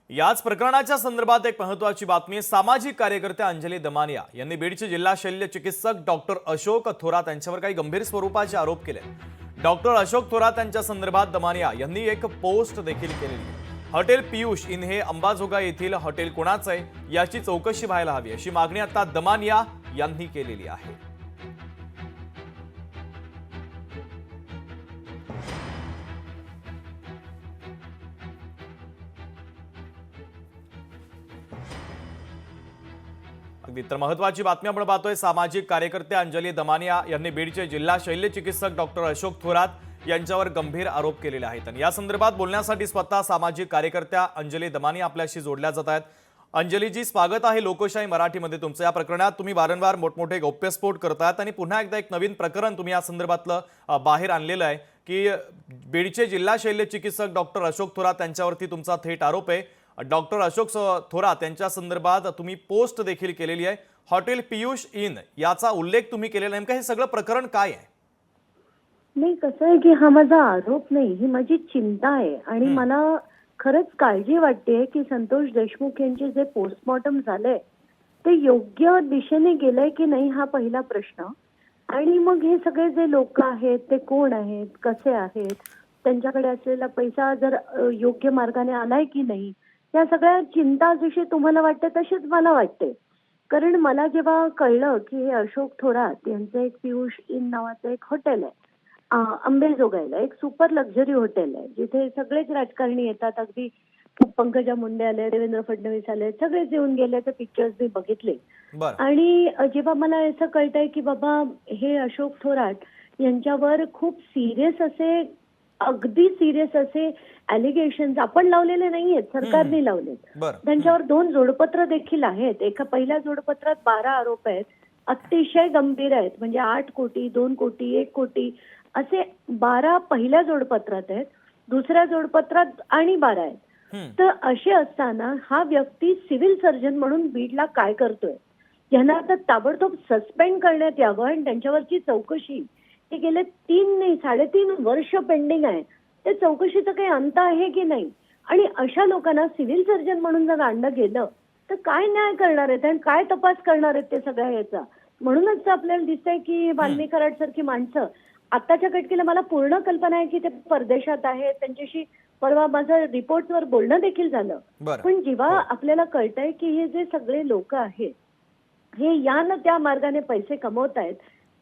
याच प्रकरणाच्या संदर्भात एक महत्त्वाची बातमी। सामाजिक कार्यकर्त्या अंजली दमानिया यांनी बीडचे जिल्हा शल्य चिकित्सक डॉक्टर अशोक थोरात यांच्यावर काही गंभीर स्वरूपाचे आरोप केले। डॉक्टर अशोक थोरात यांच्या संदर्भात दमानिया यांनी एक पोस्ट देखील केली। हॉटेल पीयूष इन हे अंबाजोगाई येथील हॉटेल कोणाचं आहे याची चौकशी व्हायला हवी अशी मागणी आता दमानिया यांनी केलेली आहे। अगदी तर महत्त्वाची बातमी आपण पाहतोय। सामाजिक कार्यकर्त्या अंजली दमानिया यांनी बीडचे जिल्हा शल्य चिकित्सक डॉक्टर अशोक थोरात यांच्यावर गंभीर आरोप केलेले आहेत आणि या संदर्भात बोलण्यासाठी स्वतः सामाजिक कार्यकर्त्या अंजली दमानिया आपल्याशी जोडल्या जात आहेत। अंजलीजी, स्वागत आहे लोकशाही मराठीमध्ये तुमचं। या प्रकरणात तुम्ही वारंवार मोठमोठे गौप्यस्फोट करतात आणि पुन्हा एकदा एक नवीन प्रकरण तुम्ही या संदर्भातलं बाहेर आणलेलं आहे की बीडचे जिल्हा शल्य चिकित्सक डॉक्टर अशोक थोरात यांच्यावरती तुमचा थेट आरोप आहे। डॉक्टर अशोक थोरात यांच्या संदर्भात तुम्ही पोस्ट देखील केलेली आहे। हॉटेल पीयूष इन याचा उल्लेख तुम्ही केलेला, नेमकं हे सगळं प्रकरण काय आहे? नाही, कसं आहे की हा माझा आरोप नाही, ही माझी चिंता आहे आणि मला खरंच काळजी वाटते की संतोष देशमुख यांचे जे पोस्टमॉर्टम झालंय ते योग्य दिशेने गेलंय की नाही हा पहिला प्रश्न। आणि मग हे सगळे जे लोक आहेत ते कोण आहेत, कसे आहेत, त्यांच्याकडे असलेला पैसा जर योग्य मार्गाने आलाय की नाही, या सगळ्या चिंता जशी तुम्हाला वाटते तशीच मला वाटते। कारण मला जेव्हा कळलं की हे अशोक थोरात यांचं एक पीयूष इन नावाचं एक हॉटेल आहे अंबेजोगाईला, एक सुपर लक्झरी हॉटेल आहे जिथे सगळेच राजकारणी येतात, अगदी पंकजा मुंडे आले, देवेंद्र फडणवीस आले, सगळेच येऊन गेले, ते पिक्चर्स मी बघितले। आणि जेव्हा मला असं कळतंय की बाबा हे अशोक थोरात यांच्यावर खूप सिरियस असे, अगदी सिरियस असे ॲलिगेशन्स आपण लावलेले नाहीयेत, सरकारने लावलेत। त्यांच्यावर 2 जोडपत्र देखील आहेत। एका पहिल्या जोडपत्रात 12 आरोप आहेत, अतिशय गंभीर आहेत, म्हणजे 8 कोटी 2 कोटी 1 कोटी असे 12 पहिल्या जोडपत्रात आहेत, दुसऱ्या जोडपत्रात आणि 12 आहेत। तर असे असताना हा व्यक्ती सिव्हिल सर्जन म्हणून बीडला काय करतोय, यांना आता ताबडतोब सस्पेंड करण्यात यावं आणि त्यांच्यावरची चौकशी ते गेले 3 नाही 3.5 वर्ष पेंडिंग आहे, त्या चौकशीचं काही अंत आहे की नाही। आणि अशा लोकांना सिव्हिल सर्जन म्हणून जर आणलं गेलं तर काय न्याय करणार आहेत आणि काय तपास करणार आहेत ते सगळ्या याचा। म्हणूनच आपल्याला दिसतंय की वाल्मी कराड सारखी माणसं आताच्या घटकेला, मला पूर्ण कल्पना आहे की ते परदेशात आहेत, त्यांच्याशी परवा माझं रिपोर्टवर बोलणं देखील झालं। पण जेव्हा आपल्याला कळतंय की हे जे सगळे लोक आहेत हे या ना त्या मार्गाने पैसे कमवत आहेत,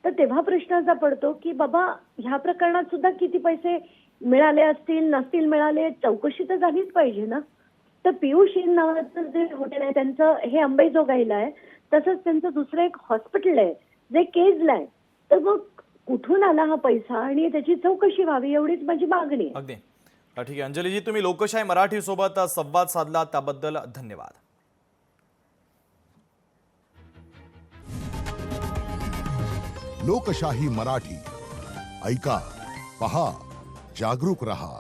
तर तेव्हा प्रश्न असा पडतो की बाबा ह्या प्रकरणात सुद्धा किती पैसे मिळाले असतील, नसतील मिळाले, चौकशी तर झालीच पाहिजे ना। तर पीयूष इन नावाचं जे हॉटेल आहे त्यांचं हे अंबेजोगाईला आहे, तसंच त्यांचं दुसरं एक हॉस्पिटल आहे जे केजला आहे। तर मग कुठून आला हा पैसा आणि त्याची चौकशी व्हावी, एवढीच माझी मागणी आहे। अगदी ठीक आहे अंजलीजी, तुम्ही लोकशाही मराठी सोबत संवाद साधला त्याबद्दल धन्यवाद। लोकशाही मराठी ऐका, पहा, जागरूक रहा।